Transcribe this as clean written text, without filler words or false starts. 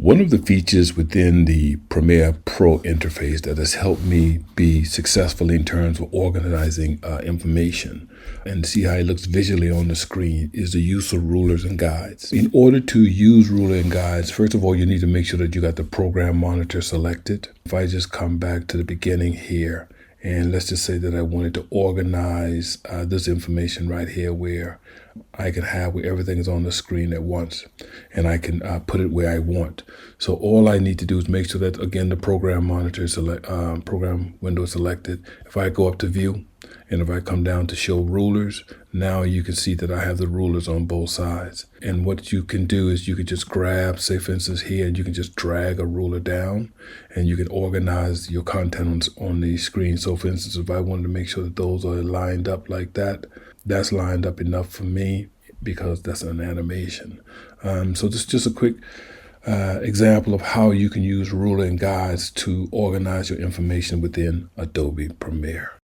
One of the features within the Premiere Pro interface that has helped me be successful in terms of organizing information and see how it looks visually on the screen is the use of rulers and guides. In order to use ruler and guides, first of all, you need to make sure that you got the program monitor selected. If I just come back to the beginning here, and let's just say that I wanted to organize this information right here where I can have where everything is on the screen at once, and I can put it where I want. So all I need to do is make sure that, again, the program monitor program window is selected. If I go up to view, and if I come down to show rulers, now you can see that I have the rulers on both sides. And what you can do is you can just grab, say for instance here, and you can just drag a ruler down and you can organize your content on the screen. So for instance, if I wanted to make sure that those are lined up like that, that's lined up enough for me because that's an animation. So this is just a quick example of how you can use ruler and guides to organize your information within Adobe Premiere.